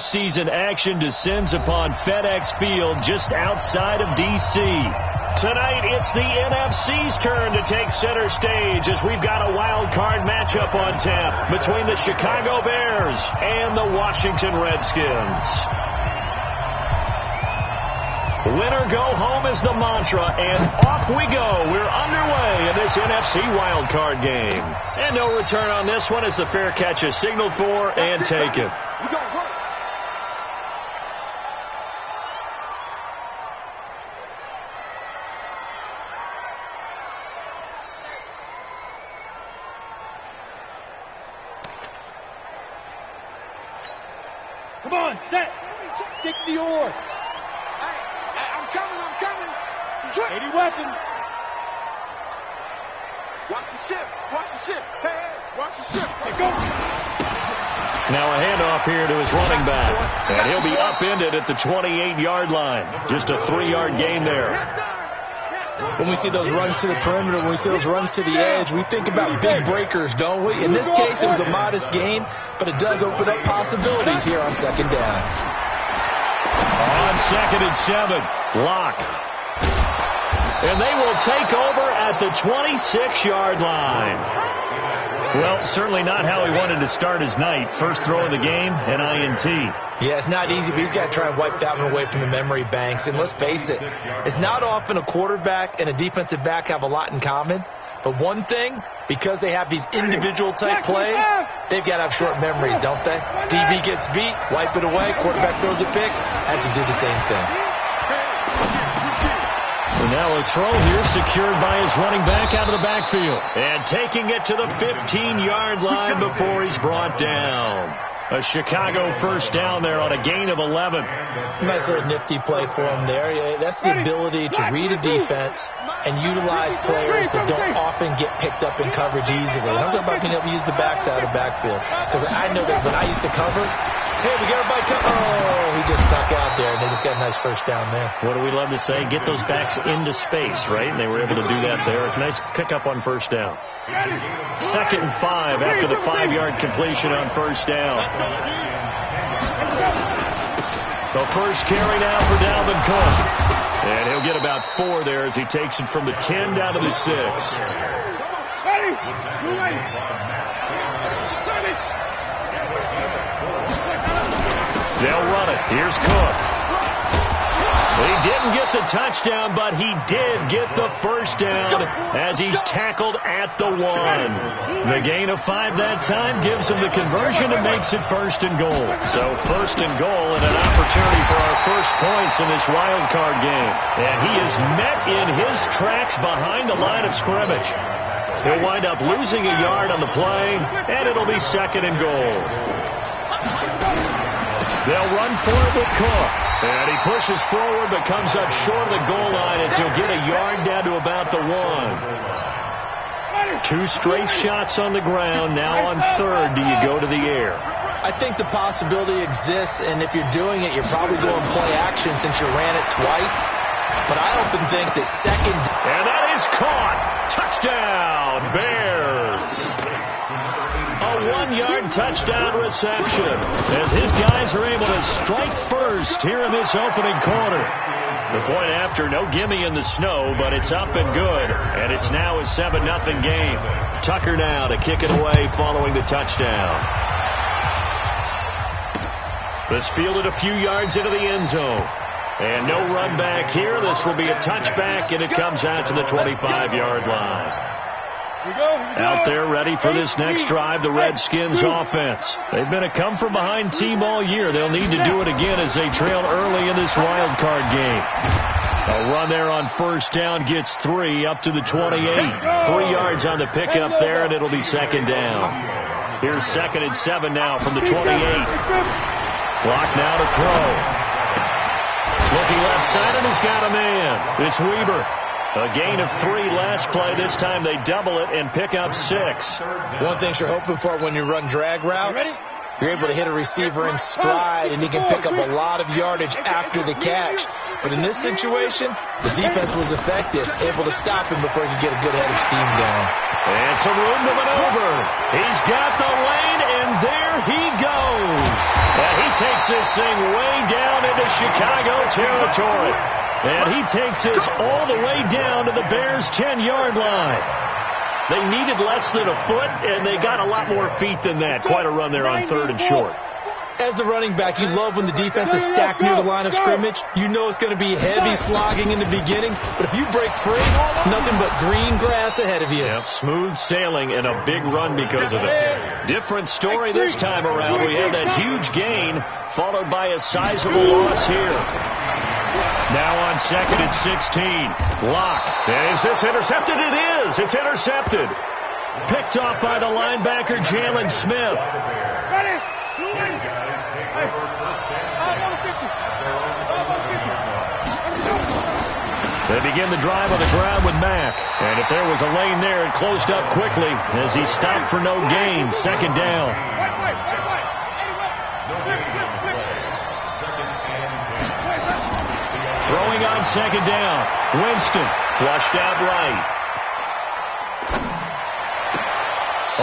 postseason action descends upon FedEx Field just outside of D.C. Tonight, it's the NFC's turn to take center stage as we've got a wild card matchup on tap between the Chicago Bears and the Washington Redskins. Winner go home is the mantra, and off we go. We're underway in this NFC wildcard game. And no return on this one as the fair catch is signaled for and taken. Come on, set. 60 or. I'm coming. 80 weapons. Watch the ship. Hey, watch the ship. Go. Now a handoff here to his running back. And he'll be upended at the 28-yard line. Just a 3-yard gain there. When we see those runs to the perimeter, when we see those runs to the edge, we think about big breakers, don't we? In this case, it was a modest gain, but it does open up possibilities here on second down. On 2nd and 7, Locke. And they will take over at the 26-yard line. Well, certainly not how he wanted to start his night. First throw of the game, an INT. Yeah, it's not easy, but he's got to try and wipe that one away from the memory banks. And let's face it, it's not often a quarterback and a defensive back have a lot in common. But one thing, because they have these individual type plays, they've got to have short memories, don't they? DB gets beat, wipe it away, quarterback throws a pick, has to do the same thing. And now a throw here secured by his running back out of the backfield. And taking it to the 15-yard line before he's brought down. A Chicago first down there on a gain of 11. Nice little nifty play for him there. Yeah, that's the ability to read a defense and utilize players that don't often get picked up in coverage easily. And I'm talking about being able to use the backside of the backfield. Because I know that when I used to cover, hey, we got everybody cover. Oh, he just stuck out there, and they just got a nice first down there. What do we love to say? Get those backs into space, right? And they were able to do that there. Nice pickup on first down. 2nd and 5 after the 5-yard completion on first down. The first carry now for Dalvin Cook. And he'll get about 4 there as he takes it from the 10 down to the 6. They'll run it. Here's Cook. He didn't get the touchdown, but he did get the first down as he's tackled at the 1. The gain of 5 that time gives him the conversion and makes it 1st and goal. So 1st and goal and an opportunity for our first points in this wild card game. And he is met in his tracks behind the line of scrimmage. He'll wind up losing a yard on the play, and it'll be 2nd and goal. They'll run for it with Cook. And he pushes forward but comes up short of the goal line as he'll get a yard down to about the 1. 2 straight shots on the ground. Now on 3rd, do you go to the air? I think the possibility exists, and if you're doing it, you're probably going play action since you ran it twice. But I often think that 2nd... And that is caught. Touchdown, Bears. A 1-yard touchdown reception as his guys are able to strike first here in this opening quarter. The point after, no gimme in the snow, but it's up and good. And it's now a 7-0 game. Tucker now to kick it away following the touchdown. This fielded a few yards into the end zone. And no run back here. This will be a touchback, and it comes out to the 25-yard line. Out there ready for this next drive, the Redskins offense. They've been a come-from-behind team all year. They'll need to do it again as they trail early in this wild card game. A run there on first down gets 3 up to the 28. 3 yards on the pickup there, and it'll be 2nd down. Here's 2nd and 7 now from the 28. Clock now to throw. Looking left side, and he's got a man. It's Weber. A gain of 3 last play. This time they double it and pick up 6. One thing you're hoping for when you run drag routes, you're able to hit a receiver in stride, and he can pick up a lot of yardage after the catch. But in this situation, the defense was effective, able to stop him before he could get a good head of steam going. And some room to maneuver. He's got the lane, and there he goes. And he takes this thing way down into Chicago territory. And he takes this all the way down to the Bears' 10-yard line. They needed less than a foot, and they got a lot more feet than that. Quite a run there on 3rd and short. As a running back, you love when the defense is stacked near the line of scrimmage. You know it's going to be heavy slogging in the beginning. But if you break free, nothing but green grass ahead of you. Yep, smooth sailing and a big run because of it. Different story this time around. We have that huge gain followed by a sizable loss here. Now on 2nd and 16. Locke. Is this intercepted? It is. It's intercepted. Picked off by the linebacker, Jalen Smith. Ready? They begin the drive on the ground with Mack. And if there was a lane there, it closed up quickly as he stopped for no gain. 2nd down. Throwing on 2nd down. Winston flushed out right.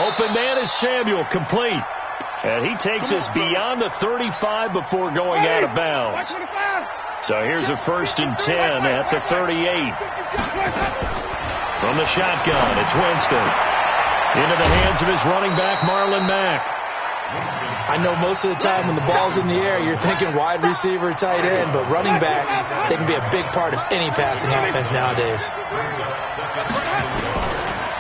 Open man is Samuel, complete. And he takes us beyond the 35 before going out of bounds. So here's a 1st and 10 at the 38. From the shotgun, it's Winston. Into the hands of his running back, Marlon Mack. I know most of the time when the ball's in the air, you're thinking wide receiver, tight end, but running backs, they can be a big part of any passing offense nowadays.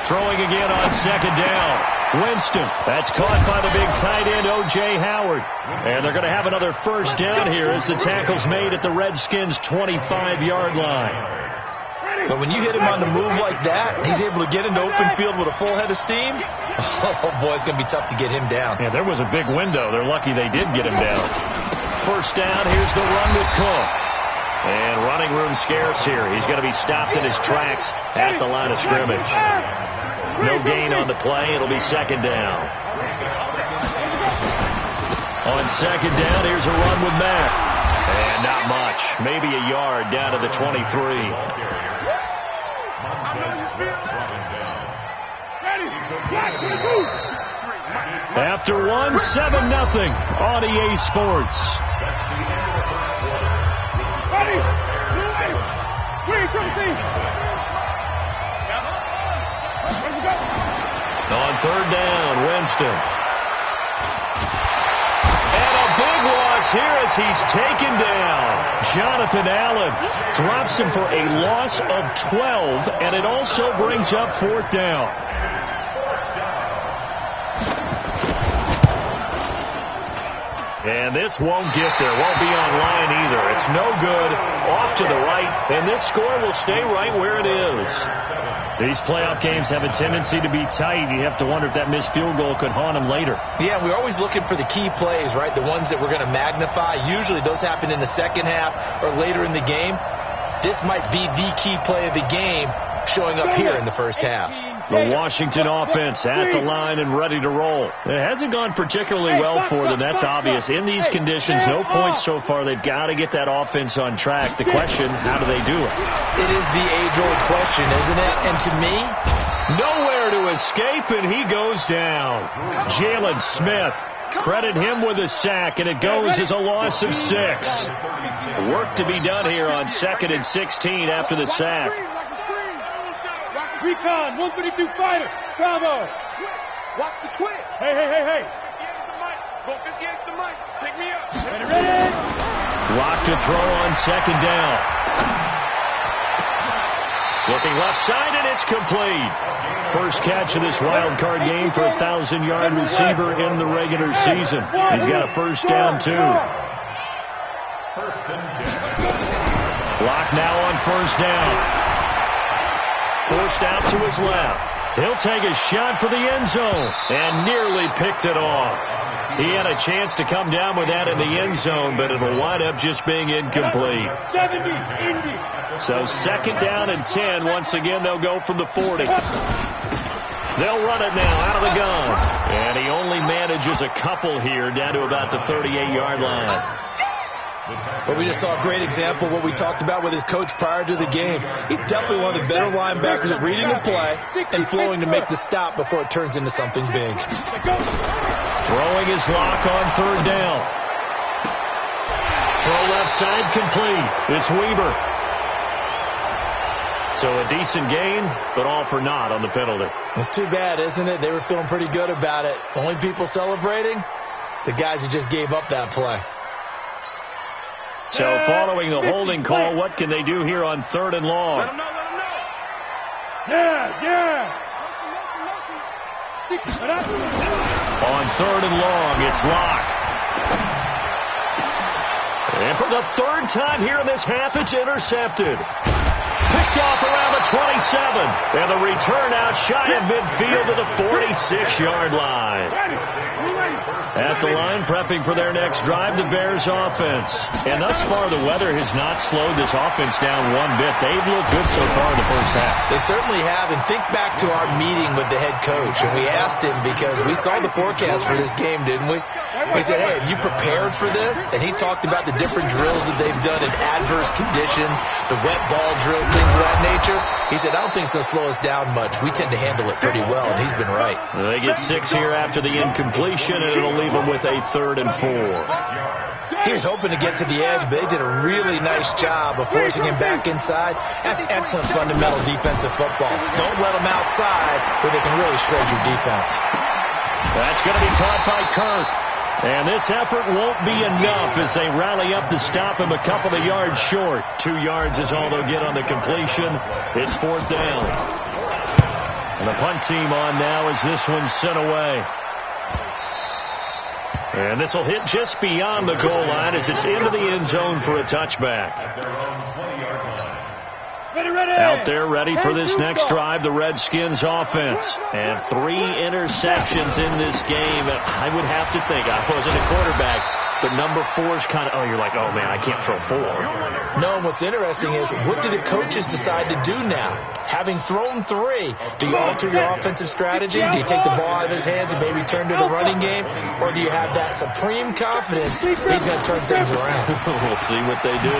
Throwing again on 2nd down. Winston. That's caught by the big tight end, O.J. Howard. And they're going to have another 1st down here as the tackle's made at the Redskins' 25-yard line. But when you hit him on the move like that, he's able to get into open field with a full head of steam. Oh, boy, it's going to be tough to get him down. Yeah, there was a big window. They're lucky they did get him down. 1st down, here's the run with Cook. And running room scarce here. He's going to be stopped in his tracks at the line of scrimmage. No gain on the play. It'll be 2nd down. On 2nd down, here's a run with Mack. And not much. Maybe a yard down to the 23. After 1, 7-0 on EA Sports. On 3rd down, Winston. And a big loss here as he's taken down. Jonathan Allen drops him for a loss of 12, and it also brings up 4th down. And this won't get there. Won't be on line either. It's no good. Off to the right. And this score will stay right where it is. These playoff games have a tendency to be tight. You have to wonder if that missed field goal could haunt them later. Yeah, we're always looking for the key plays, right? The ones that we're going to magnify. Usually those happen in the 2nd half or later in the game. This might be the key play of the game showing up here in the 1st half. The Washington offense at the line and ready to roll. It hasn't gone particularly well for them. That's obvious. In these conditions, no points so far. They've got to get that offense on track. The question, how do they do it? It is the age-old question, isn't it? And to me, nowhere to escape, and he goes down. Jalen Smith. Credit him with a sack, and it goes as a loss of 6. Work to be done here on 2nd and 16 after the sack. Recon, 132 fighter. Bravo. Watch the twitch. Hey. Go 50X the mic. Pick me up. Ready? Lock to throw on 2nd down. Looking left side, and it's complete. First catch of this wild card game for a 1,000-yard receiver in the regular season. He's got a 1st down, too. Lock now on 1st down. Forced out to his left. He'll take a shot for the end zone and nearly picked it off. He had a chance to come down with that in the end zone, but it'll wind up just being incomplete. 70, Indy. So 2nd down and 10. Once again, they'll go from the 40. They'll run it now out of the gun. And he only manages a couple here down to about the 38-yard line. But we just saw a great example of what we talked about with his coach prior to the game. He's definitely one of the better linebackers at reading the play and flowing to make the stop before it turns into something big. Throwing his lock on third down. Throw left side complete. It's Weber. So a decent gain, but all for naught on the penalty. It's too bad, isn't it? They were feeling pretty good about it. Only people celebrating? The guys who just gave up that play. So following the holding call, what can they do here on third and long? Let him know, let him know. Yeah. On third and long, it's Locke. And for the third time here in this half, it's intercepted. Picked off around the 27. And the return out shy of midfield to the 46-yard line. At the line, prepping for their next drive, the Bears offense. And thus far, the weather has not slowed this offense down one bit. They've looked good so far in the first half. They certainly have. And think back to our meeting with the head coach. And we asked him, because we saw the forecast for this game, didn't we? We said, hey, have you prepared for this? And he talked about the different drills that they've done in adverse conditions, the wet ball drills, things of that nature. He said, I don't think it's going to slow us down much. We tend to handle it pretty well, and he's been right. They get 6 here after the incompletion, and it'll leave them with a 3rd and 4. He was hoping to get to the edge, but they did a really nice job of forcing him back inside. That's excellent fundamental defensive football. Don't let them outside where they can really shred your defense. That's going to be caught by Kirk. And this effort won't be enough as they rally up to stop him a couple of yards short. 2 yards is all they'll get on the completion. It's 4th down. And the punt team on now as this one's sent away. And this will hit just beyond the goal line as it's into the end zone for a touchback. Out there ready for this next drive, the Redskins offense. And 3 interceptions in this game. I would have to think, I wasn't a quarterback, but number 4 is kind of, you're like, oh man, I can't throw 4. No, and what's interesting is, what do the coaches decide to do now? Having thrown 3, do you alter your offensive strategy? Do you take the ball out of his hands and maybe turn to the running game? Or do you have that supreme confidence he's going to turn things around? We'll see what they do.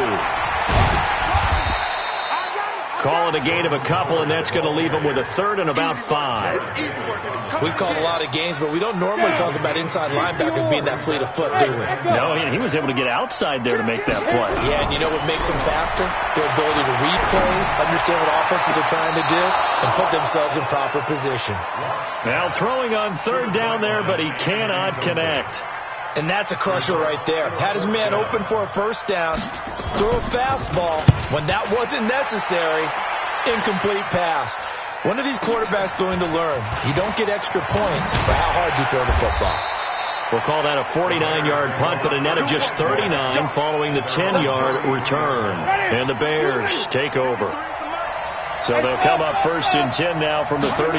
Call it a gain of a couple, and that's going to leave them with a 3rd and about 5. We've called a lot of games, but we don't normally talk about inside linebackers being that fleet of foot, do we? No, he was able to get outside there to make that play. Yeah, and you know what makes them faster? Their ability to read plays, understand what offenses are trying to do, and put themselves in proper position. Now throwing on 3rd down there, but he cannot connect. And that's a crusher right there. Had his man open for a 1st down, threw a fastball when that wasn't necessary, incomplete pass. When are these quarterbacks going to learn? You don't get extra points for how hard you throw the football. We'll call that a 49-yard punt, but a net of just 39 following the 10-yard return. And the Bears take over. So they'll come up 1st and 10 now from the 33.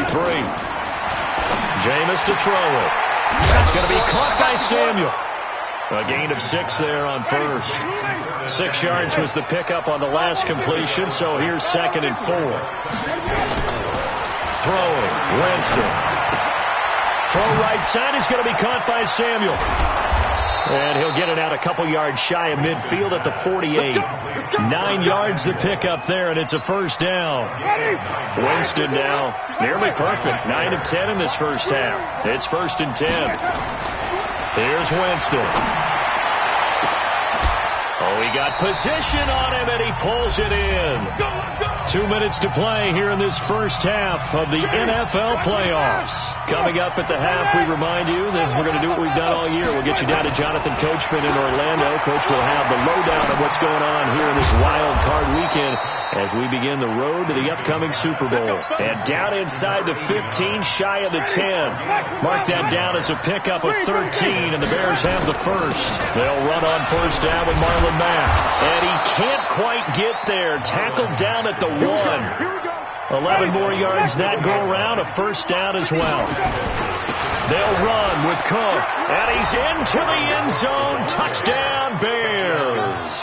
Jameis to throw it. That's going to be caught by Samuel. A gain of 6 there on 1st. 6 yards was the pickup on the last completion, so here's 2nd and 4. Throwing, Winston. Throw right side is going to be caught by Samuel. And he'll get it out a couple yards shy of midfield at the 48. 9 yards the pickup there, and it's a 1st down. Winston now nearly perfect. 9 of 10 in this first half. It's 1st and 10. Here's Winston. Oh, he got position on him, and he pulls it in. 2 minutes to play here in this first half of the NFL playoffs. Coming up at the half, we remind you that we're going to do what we've done all year. We'll get you down to Jonathan Coachman in Orlando. Coach will have the lowdown of what's going on here in this wild card weekend as we begin the road to the upcoming Super Bowl. And down inside the 15, shy of the 10. Mark that down as a pickup of 13, and the Bears have the 1st. They'll run on 1st down with Marlon Mack. And he can't quite get there. Tackled down at the 1. 11 more yards that go around, a 1st down as well. They'll run with Cook, and he's into the end zone. Touchdown, Bears.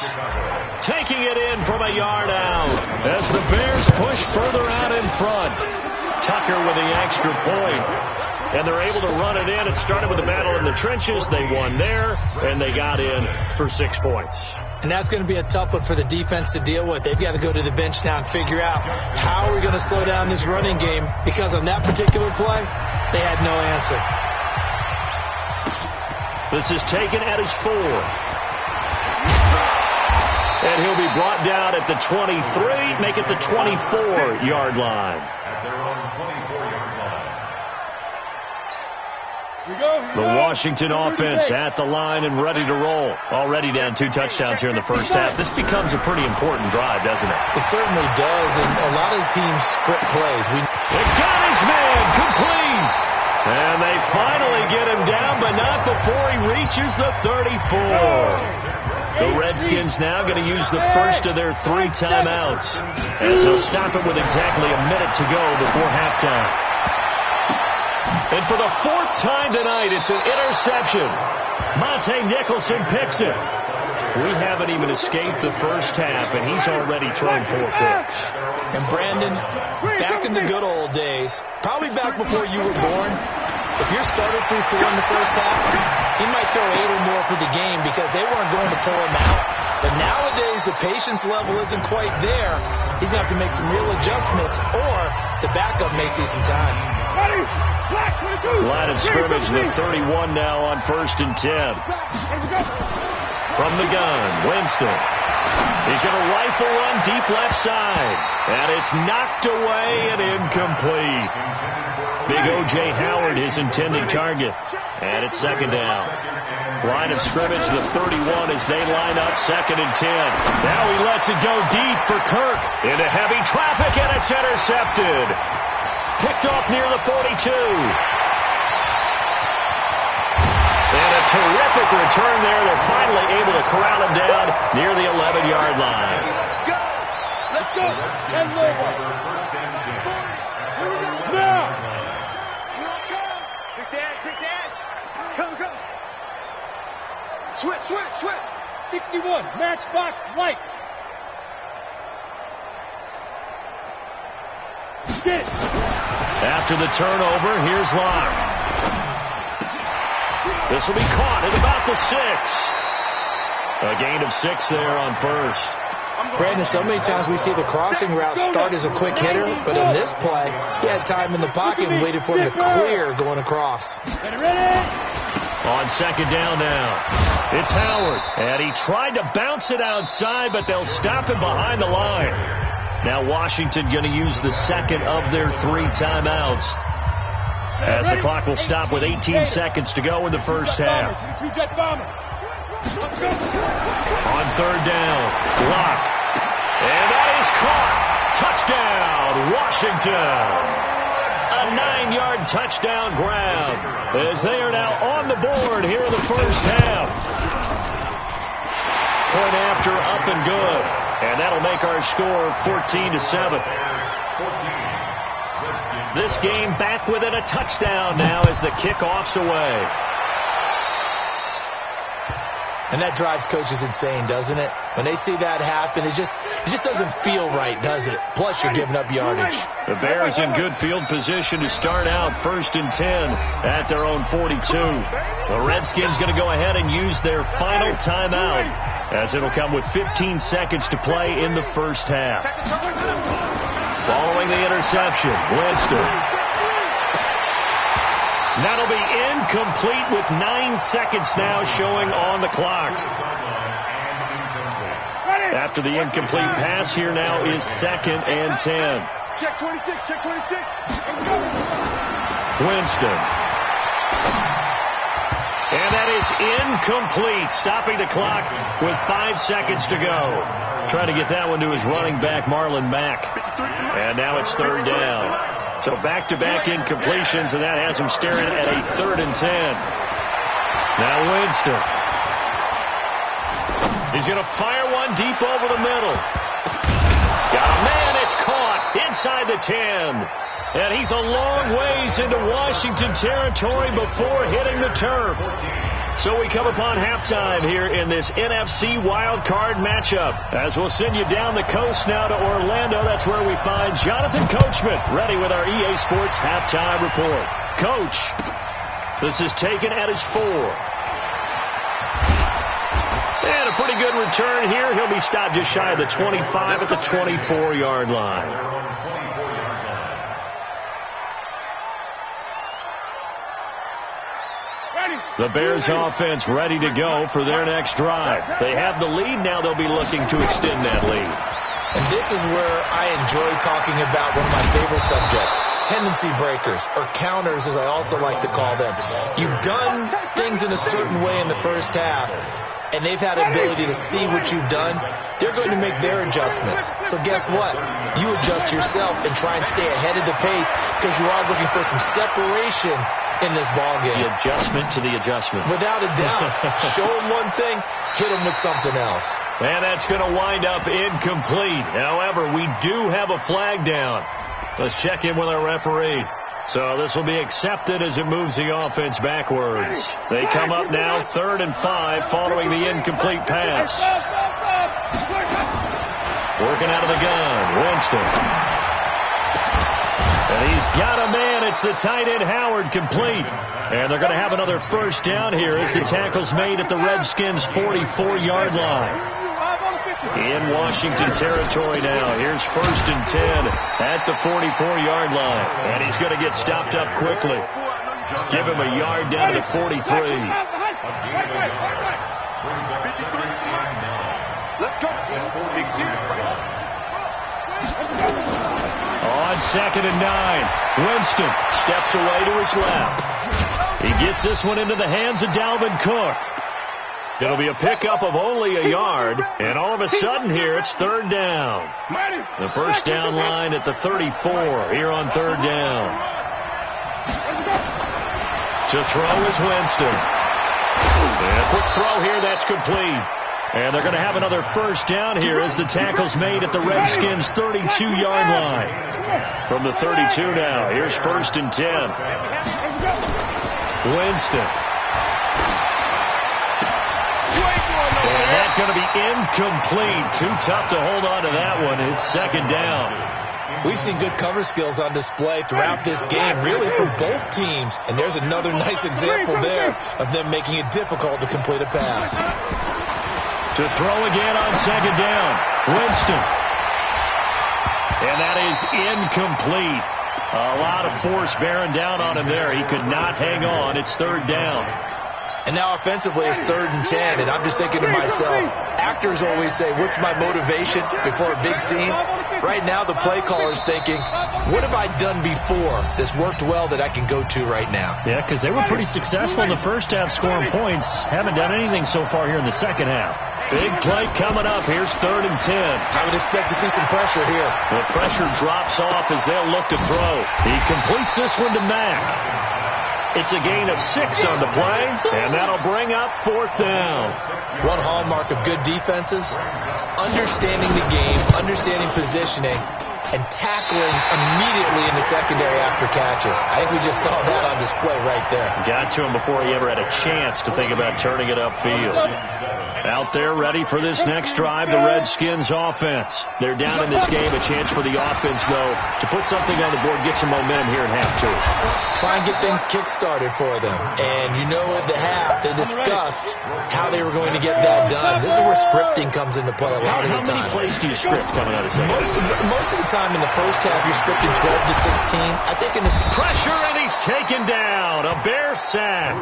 Taking it in from a yard out as the Bears push further out in front. Tucker with the extra point. And they're able to run it in. It started with a battle in the trenches. They won there, and they got in for 6 points. And that's going to be a tough one for the defense to deal with. They've got to go to the bench now and figure out how are we going to slow down this running game, because on that particular play, they had no answer. This is taken at his 4. And he'll be brought down at the 23, make it the 24-yard line. At their own 24-yard line. The Washington offense at the line and ready to roll. Already down 2 touchdowns here in the first half. This becomes a pretty important drive, doesn't it? It certainly does, and a lot of the teams script plays. They got his man complete. And they finally get him down, but not before he reaches the 34. The Redskins now going to use the first of their 3 timeouts, as they'll stop it with exactly a minute to go before halftime. And for the 4th time tonight, it's an interception. Monte Nicholson picks it. We haven't even escaped the first half, and he's already thrown 4 picks. And Brandon, back in the good old days, probably back before you were born, if your starter threw 4 in the first half, he might throw 8 or more for the game because they weren't going to pull him out. But nowadays, the patience level isn't quite there. He's going to have to make some real adjustments, or the backup may see some time. Line of scrimmage, the 31 now on 1st and 10. From the gun, Winston. He's going to rifle run deep left side. And it's knocked away and incomplete. Big O.J. Howard, his intended target. And it's 2nd down. Line of scrimmage, the 31 as they line up 2nd and 10. Now he lets it go deep for Kirk. Into heavy traffic, and it's intercepted. Picked off near the 42. And a terrific return there. They're finally able to corral him down near the 11-yard line. Let's go. Hands over. Now. Kick the edge. Come. Switch. 61. Matchbox lights. Get. After the turnover, here's Locke. This will be caught at about the 6. A gain of 6 there on 1st. Brandon, so many times we see the crossing route start as a quick hitter, but in this play, he had time in the pocket and waited for him to clear going across. On 2nd down now, it's Howard. And he tried to bounce it outside, but they'll stop him behind the line. Now Washington going to use the 2nd of their 3 timeouts, as the clock will stop with 18 seconds to go in the first half. On 3rd down, Locke. And that is caught. Touchdown, Washington. A 9-yard touchdown grab, as they are now on the board here in the first half. Point after, up and good. And that'll make our score 14-7. This game back within a touchdown now as the kickoff's away. And that drives coaches insane, doesn't it? When they see that happen, it just doesn't feel right, does it? Plus, you're giving up yardage. The Bears in good field position to start out 1st and 10 at their own 42. The Redskins going to go ahead and use their final timeout, as it'll come with 15 seconds to play in the first half. Following the interception, Winston. That'll be incomplete with 9 seconds now showing on the clock. After the incomplete pass, here now is 2nd and 10. Check 26. Winston. And that is incomplete, stopping the clock with 5 seconds to go. Trying to get that one to his running back, Marlon Mack. And now it's 3rd down. So back-to-back incompletions, and that has him staring at a 3rd and 10. Now Winston. He's going to fire one deep over the middle. Got a man, it's caught inside the 10. And he's a long ways into Washington territory before hitting the turf. So we come upon halftime here in this NFC wildcard matchup, as we'll send you down the coast now to Orlando. That's where we find Jonathan Coachman ready with our EA Sports halftime report. Coach, this is taken at his 4. And a pretty good return here. He'll be stopped just shy of the 25 at the 24-yard line. The Bears offense ready to go for their next drive. They have the lead. Now they'll be looking to extend that lead. And this is where I enjoy talking about one of my favorite subjects, tendency breakers, or counters as I also like to call them. You've done things in a certain way in the first half, and they've had the ability to see what you've done. They're going to make their adjustments. So guess what? You adjust yourself and try and stay ahead of the pace because you are looking for some separation in this ballgame. The adjustment to the adjustment. Without a doubt. Show them one thing, hit them with something else. And that's going to wind up incomplete. However, we do have a flag down. Let's check in with our referee. So this will be accepted as it moves the offense backwards. They come up now 3rd and 5 following the incomplete pass. Working out of the gun, Winston. And he's got a man. It's the tight end, Howard, complete. And they're going to have another first down here as the tackle's made at the Redskins' 44-yard line. In Washington territory now. Here's 1st and 10 at the 44-yard line. And he's going to get stopped up quickly. Give him a yard down to the 43. Let's go. On 2nd and 9, Winston steps away to his left. He gets this one into the hands of Dalvin Cook. It'll be a pickup of only a yard, and all of a sudden here it's 3rd down. The first down line at the 34 here on 3rd down. To throw is Winston. And a quick throw here, that's complete. And they're going to have another first down here as the tackle's made at the Redskins' 32-yard line. From the 32 now, here's 1st and 10. Winston. And that's going to be incomplete. Too tough to hold on to that one. It's 2nd down. We've seen good cover skills on display throughout this game, really from both teams. And there's another nice example there of them making it difficult to complete a pass. To throw again on 2nd down. Winston. And that is incomplete. A lot of force bearing down on him there. He could not hang on. It's 3rd down. And now offensively it's 3rd and 10. And I'm just thinking to myself, actors always say, what's my motivation before a big scene? Right now the play caller's thinking, what have I done before that's worked well that I can go to right now? Yeah, because they were pretty successful in the first half scoring points. Haven't done anything so far here in the second half. Big play coming up. Here's 3rd and 10. I would expect to see some pressure here. The pressure drops off as they'll look to throw. He completes this one to Mack. It's a gain of 6 on the play, and that'll bring up 4th down. One hallmark of good defenses is understanding the game, understanding positioning, and tackling immediately in the secondary after catches. I think we just saw that on display right there. Got to him before he ever had a chance to think about turning it upfield. Out there ready for this next drive, the Redskins offense. They're down in this game. A chance for the offense, though, to put something on the board, get some momentum here in half 2. Try and get things kick-started for them. And you know at the half, they discussed how they were going to get that done. This is where scripting comes into play a lot of the time. How many plays do you script coming out of second? Most of the time in the first half, you're scripting 12 to 16. I think in this pressure, and he's taken down. A Bear sack.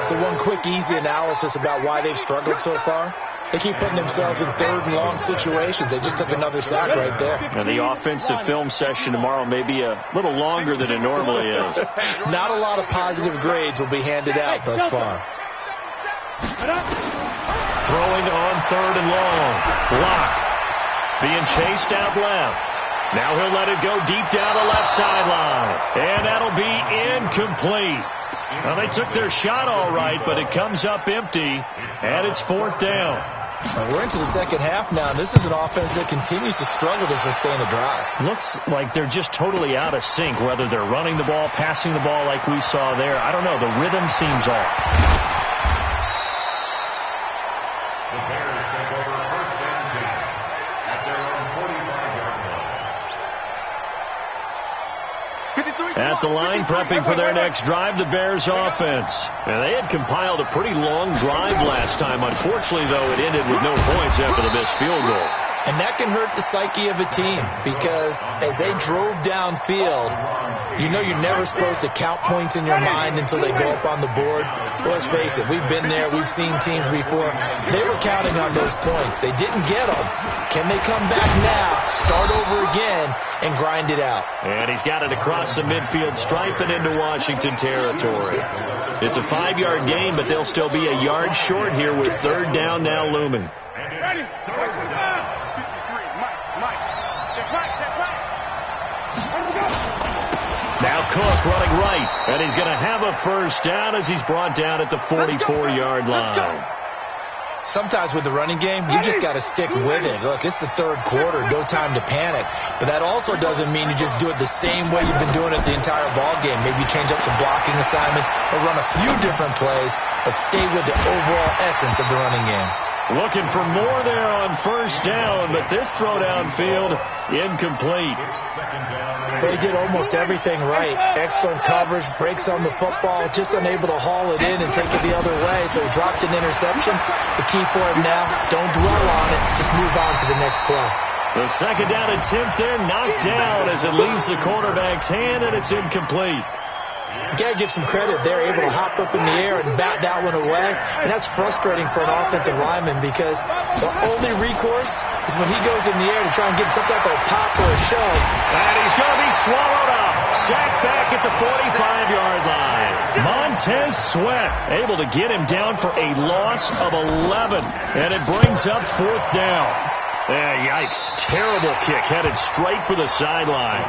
So one quick, easy analysis about why they've struggled so far. They keep putting themselves in 3rd and long situations. They just took another sack right there. And the offensive film session tomorrow may be a little longer than it normally is. Not a lot of positive grades will be handed out thus far. Throwing on 3rd and long. Block. Being chased out left. Now he'll let it go deep down the left sideline. And that'll be incomplete. Well, they took their shot all right, but it comes up empty, and it's 4th down. We're into the second half now. This is an offense that continues to struggle to sustain a drive. Looks like they're just totally out of sync, whether they're running the ball, passing the ball like we saw there. I don't know. The rhythm seems off. The Bears take over 1st and 10 at their own 45-yard line. At the line, prepping for their next drive, the Bears offense. And they had compiled a pretty long drive last time. Unfortunately, though, it ended with no points after the missed field goal. And that can hurt the psyche of a team because as they drove downfield, you know you're never supposed to count points in your mind until they go up on the board. Well, let's face it, we've been there. We've seen teams before. They were counting on those points. They didn't get them. Can they come back now, start over again, and grind it out? And he's got it across the midfield stripe and into Washington territory. It's a 5-yard gain, but they'll still be a yard short here with third down now looming. Ready? 53. Mike. Check right. Now Cook running right, and he's going to have a first down as he's brought down at the 44-yard line. Sometimes with the running game, you just got to stick with it. Look, it's the third quarter, no time to panic. But that also doesn't mean you just do it the same way you've been doing it the entire ball game. Maybe change up some blocking assignments or run a few different plays, but stay with the overall essence of the running game. Looking for more there on first down, but this throw downfield incomplete. They did almost everything right. Excellent coverage, breaks on the football, just unable to haul it in and take it the other way. So he dropped an interception. The key for him now, don't dwell on it, just move on to the next play. The second down attempt there knocked down as it leaves the quarterback's hand, and it's incomplete. You got to give some credit. They're able to hop up in the air and bat that one away. And that's frustrating for an offensive lineman because the only recourse is when he goes in the air to try and get some type of pop or a shove. And he's going to be swallowed up. Sacked back at the 45-yard line. Montez Sweat able to get him down for a loss of 11. And it brings up fourth down. Yikes. Terrible kick headed straight for the sideline.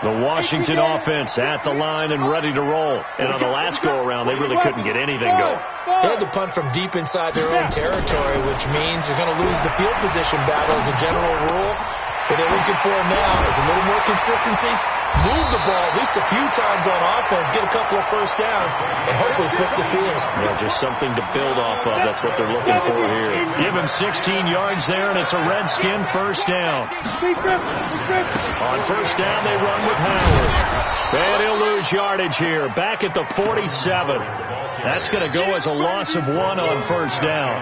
The Washington offense at the line and ready to roll. And on the last go-around, they really couldn't get anything going. They had to punt from deep inside their own territory, which means you're going to lose the field position battle as a general rule. What they're looking for now is a little more consistency, move the ball at least a few times on offense, get a couple of first downs, and hopefully flip the field. Yeah, just something to build off of. That's what they're looking for here. Give him 16 yards there, and it's a Redskin first down. On first down, they run with Howard. And he'll lose yardage here, back at the 47. That's going to go as a loss of 1 on first down.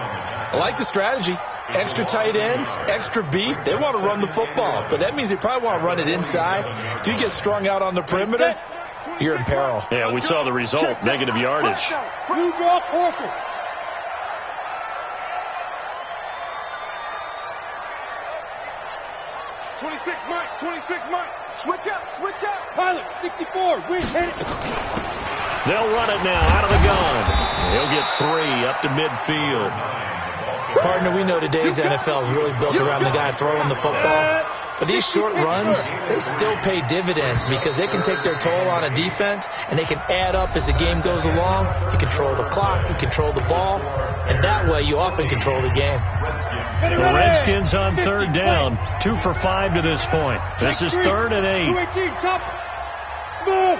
I like the strategy. Extra tight ends, extra beef. They want to run the football, but that means they probably want to run it inside. If you get strung out on the perimeter, you're in peril. Yeah, we saw the result, negative yardage. Blue draw corker. Mike. 26 Mike. Switch up. Pilot, 64, win, hit it. They'll run it now out of the gun. He'll get 3 up to midfield. Partner, we know today's NFL is really built around the guy throwing the football. But these short runs, they still pay dividends because they can take their toll on a defense and they can add up as the game goes along. You control the clock, you control the ball, and that way you often control the game. The Redskins on third down, 2 for 5 to this point. This is 3rd and 8. 218, top, smooth.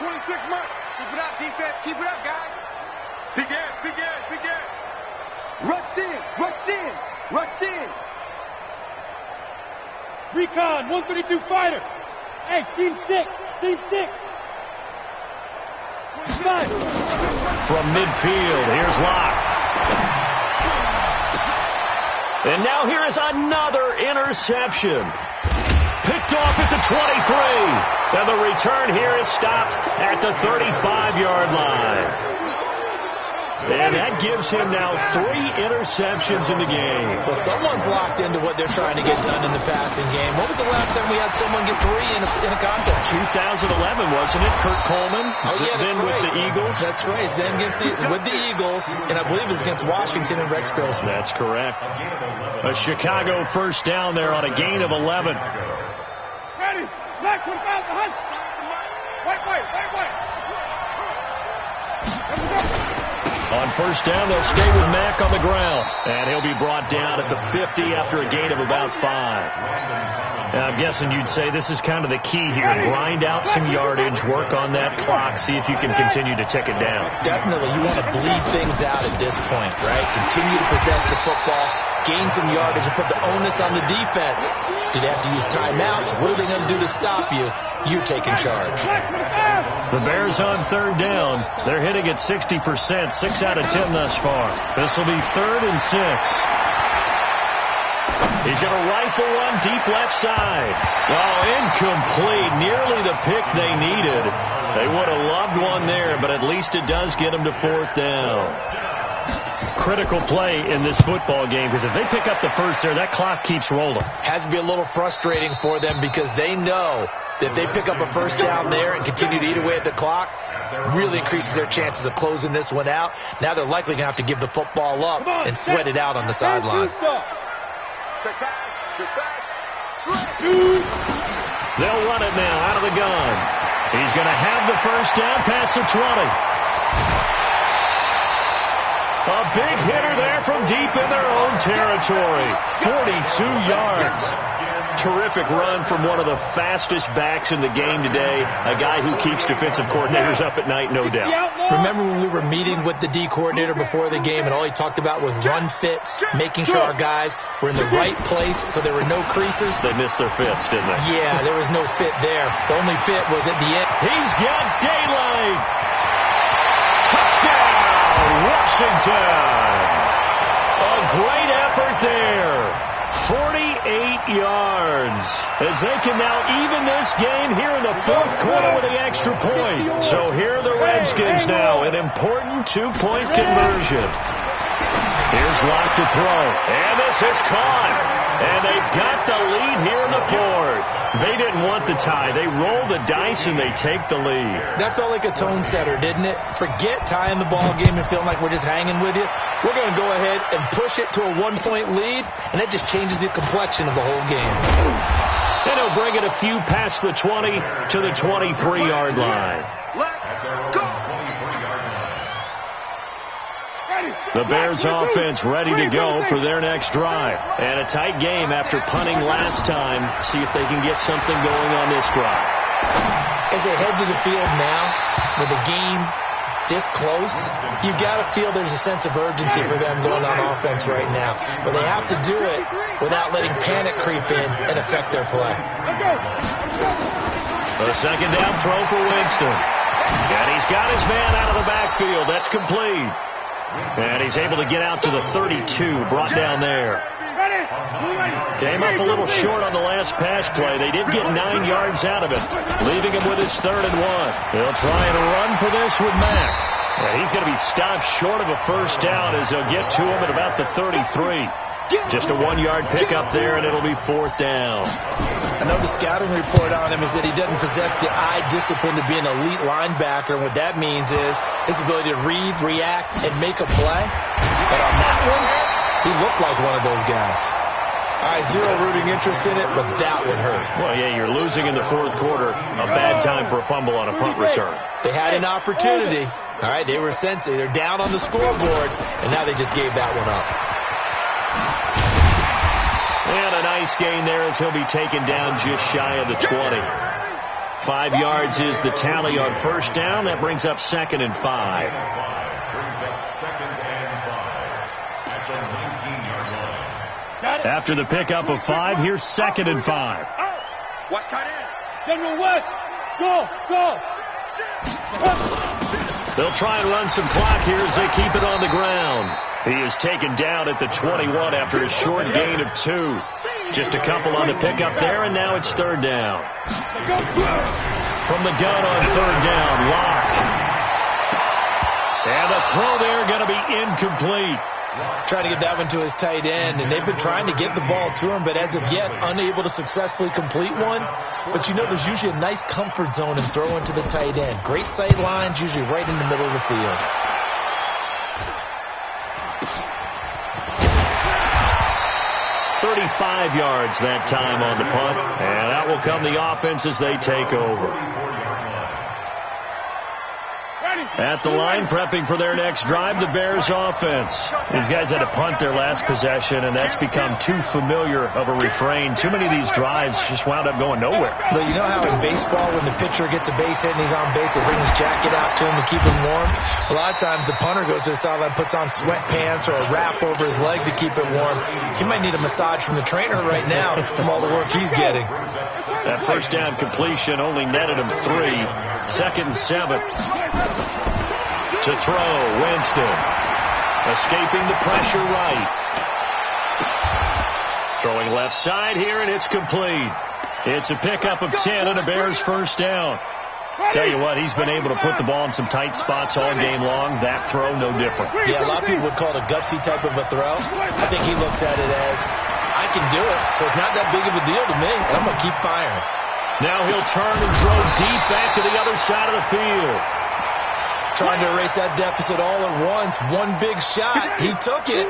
26 Mike. Keep it up, defense. Keep it up, guys. Big end. Rush in. Recon, 132 fighter. Hey, team 6. 5. From midfield, here's Locke. And now here is another interception. Picked off at the 23. And the return here is stopped at the 35-yard line. And that gives him now 3 interceptions in the game. Well, someone's locked into what they're trying to get done in the passing game. When was the last time we had someone get 3 in a contest? 2011, wasn't it? Kurt Coleman. Oh, yeah, that's then right. With the Eagles. That's right. Then with the Eagles, and I believe it was against Washington and Rex Grossman. That's correct. A Chicago first down there on a gain of 11. Ready. Black 25 behind. White. On first down, they'll stay with Mack on the ground. And he'll be brought down at the 50 after a gain of about 5. Now, I'm guessing you'd say this is kind of the key here. Grind out some yardage, work on that clock, see if you can continue to tick it down. Definitely. You want to bleed things out at this point, right? Continue to possess the football, gain some yardage, and put the onus on the defense. Do they have to use timeouts? What are they going to do to stop you? You're taking charge. The Bears on third down. They're hitting at 60%, 6 out of 10 thus far. This will be 3rd and 6. He's going to rifle one deep left side. Oh, incomplete. Nearly the pick they needed. They would have loved one there, but at least it does get them to 4th down. Critical play in this football game, because if they pick up the first there, that clock keeps rolling. Has to be a little frustrating for them because they know that if they pick up a first down there and continue to eat away at the clock, really increases their chances of closing this one out. Now they're likely going to have to give the football up and sweat it out on the sideline. They'll run it now out of the gun. He's going to have the first down past the 20. A big hitter there from deep in their own territory. 42 yards. Terrific run from one of the fastest backs in the game today. A guy who keeps defensive coordinators up at night, no doubt. Remember when we were meeting with the D coordinator before the game and all he talked about was run fits, making sure our guys were in the right place so there were no creases? They missed their fits, didn't they? Yeah, there was no fit there. The only fit was at the end. He's got daylight. Touchdown, Washington. A great effort there. 48 yards as they can now even this game here in the 4th quarter with the extra point. So here are the Redskins now, an important 2-point conversion. Here's Locke to throw, and this is caught. And they've got the lead here in the 4th. They didn't want the tie. They roll the dice and they take the lead. That felt like a tone setter, didn't it? Forget tying the ball game and feeling like we're just hanging with you. We're going to go ahead and push it to a 1-point lead, and that just changes the complexion of the whole game. And he'll bring it a few past the 20 to the 23-yard line. The Bears offense ready to go for their next drive. And a tight game after punting last time. See if they can get something going on this drive. As they head to the field now, with the game this close, you got to feel there's a sense of urgency for them going on offense right now. But they have to do it without letting panic creep in and affect their play. A second down throw for Winston. And he's got his man out of the backfield. That's complete. And he's able to get out to the 32, brought down there. Came up a little short on the last pass play. They did get 9 yards out of it, leaving him with his 3rd and 1. They'll try and run for this with Mack. And he's going to be stopped short of a first down as they'll get to him at about the 33. Just a 1-yard pickup there, and it'll be 4th down. I know the scouting report on him is that he doesn't possess the eye discipline to be an elite linebacker. And what that means is his ability to read, react, and make a play. But on that one, he looked like one of those guys. All right, zero rooting interest in it, but that would hurt. Well, yeah, you're losing in the 4th quarter. A bad time for a fumble on a punt return. They had an opportunity. All right, they were sensitive. They're down on the scoreboard, and now they just gave that one up. And a nice gain there as he'll be taken down just shy of the 20. 5 yards is the tally on first down. That brings up 2nd and 5. After the pickup of 5, here's 2nd and 5. Watch tight end. General West. Go. They'll try and run some clock here as they keep it on the ground. He is taken down at the 21 after a short gain of 2. Just a couple on the pickup there, and now it's 3rd down. From the gun on 3rd down, Locke. And the throw there going to be incomplete. Trying to get that one to his tight end, and they've been trying to get the ball to him, but as of yet, unable to successfully complete one. But you know there's usually a nice comfort zone in throwing to the tight end. Great sight lines, usually right in the middle of the field. .35 yards that time on the punt, and out will come the offense as they take over. At the line, prepping for their next drive, the Bears offense. These guys had to punt their last possession, and that's become too familiar of a refrain. Too many of these drives just wound up going nowhere. But you know how in baseball, when the pitcher gets a base hit and he's on base, they bring his jacket out to him to keep him warm? A lot of times the punter goes to the sideline, puts on sweatpants or a wrap over his leg to keep it warm. He might need a massage from the trainer right now from all the work he's getting. That first down completion only netted him 3. 2nd and 7. To throw, Winston. Escaping the pressure right. Throwing left side here, and it's complete. It's a pickup of 10 and a Bears first down. Tell you what, he's been able to put the ball in some tight spots all game long. That throw, no different. Yeah, a lot of people would call it a gutsy type of a throw. I think he looks at it as, I can do it, so it's not that big of a deal to me, and I'm going to keep firing. Now he'll turn and throw deep back to the other side of the field. Trying to erase that deficit all at once. One big shot. He took it.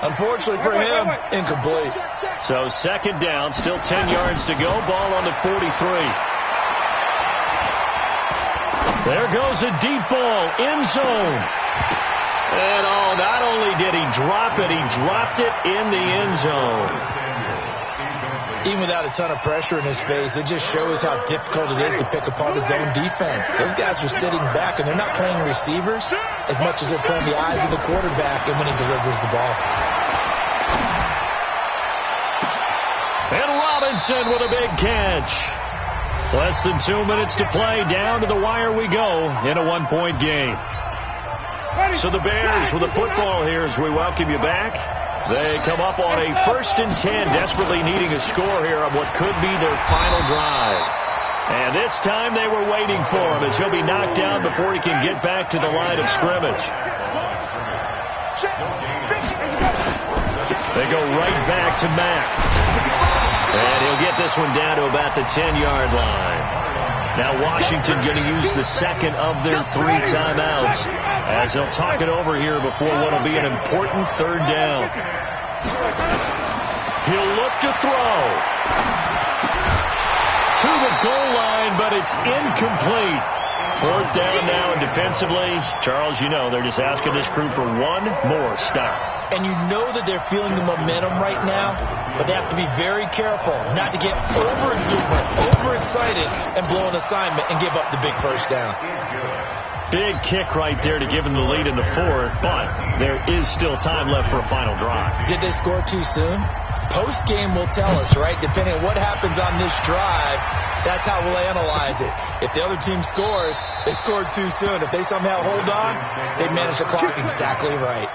Unfortunately for him, incomplete. So 2nd down, still 10 yards to go. Ball on the 43. There goes a deep ball, end zone. And not only did he drop it, he dropped it in the end zone. Even without a ton of pressure in his face, it just shows how difficult it is to pick apart his own defense. Those guys are sitting back, and they're not playing receivers as much as they're playing the eyes of the quarterback and when he delivers the ball. And Robinson with a big catch. Less than 2 minutes to play. Down to the wire we go in a 1-point game. So the Bears with the football here as we welcome you back. They come up on a 1st and 10, desperately needing a score here on what could be their final drive. And this time they were waiting for him as he'll be knocked down before he can get back to the line of scrimmage. They go right back to Mack. And he'll get this one down to about the 10-yard line. Now Washington going to use the 2nd of their 3 timeouts as they'll talk it over here before what will be an important 3rd down. He'll look to throw. To the goal line, but it's incomplete. 4th down now, and defensively, Charles, you know, they're just asking this crew for one more stop. And you know that they're feeling the momentum right now, but they have to be very careful not to get over-exuberant, overexcited, and blow an assignment and give up the big first down. Big kick right there to give them the lead in the 4th, but there is still time left for a final drive. Did they score too soon? Post-game will tell us, right? Depending on what happens on this drive, that's how we'll analyze it. If the other team scores, they scored too soon. If they somehow hold on, they manage the clock exactly right.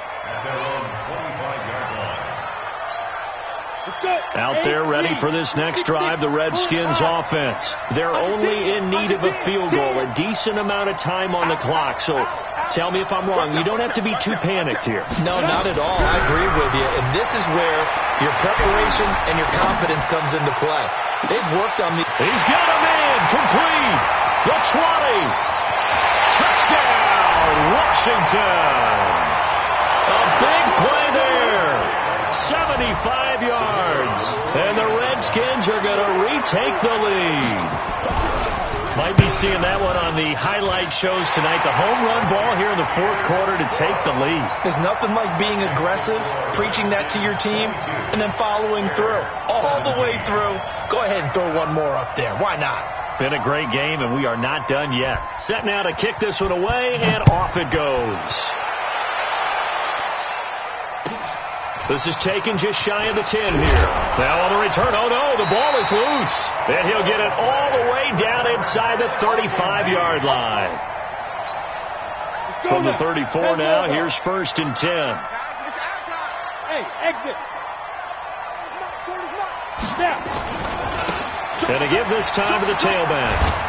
Out there ready for this next drive, the Redskins offense. They're only in need of a field goal, a decent amount of time on the clock. So tell me if I'm wrong. You don't have to be too panicked here. No, not at all. I agree with you. And this is where your preparation and your confidence comes into play. They've worked on the... He's got a man complete. The 20. Touchdown, Washington. A big play there. 75 yards. And the Redskins are going to retake the lead. Might be seeing that one on the highlight shows tonight. The home run ball here in the 4th quarter to take the lead. There's nothing like being aggressive, preaching that to your team, and then following through. All the way through. Go ahead and throw one more up there. Why not? Been a great game, and we are not done yet. Set now to kick this one away, and off it goes. This is taken just shy of the 10 here. Now on the return, oh no, the ball is loose. And he'll get it all the way down inside the 35-yard line. From the 34 now, here's 1st and 10. Hey, exit. Snap. And to give this time to the tailback.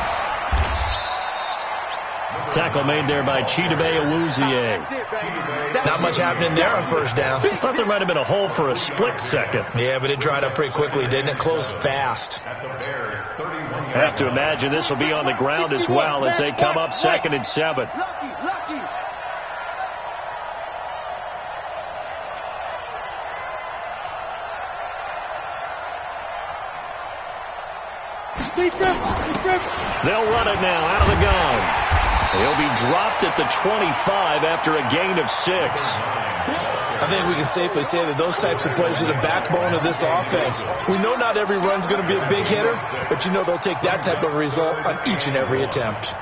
Tackle made there by Chidobe Awuzie. Not much happening there on 1st down. Thought there might have been a hole for a split second. Yeah, but it dried up pretty quickly, didn't it? Closed fast. Have to imagine this will be on the ground as well as they come up 2nd and 7. They'll run it now out of the gun. He'll be dropped at the 25 after a gain of 6. I think we can safely say that those types of plays are the backbone of this offense. We know not every run's going to be a big hitter, but you know they'll take that type of result on each and every attempt.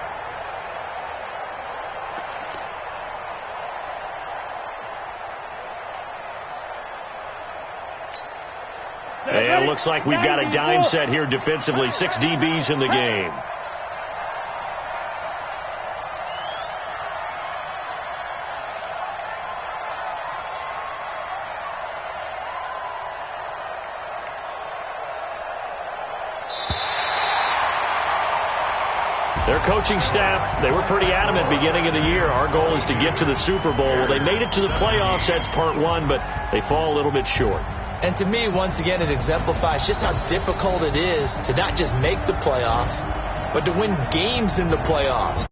And it looks like we've got a dime set here defensively. 6 DBs in the game. Their coaching staff, they were pretty adamant beginning of the year. Our goal is to get to the Super Bowl. Well, they made it to the playoffs. That's part one, but they fall a little bit short. And to me, once again, it exemplifies just how difficult it is to not just make the playoffs, but to win games in the playoffs.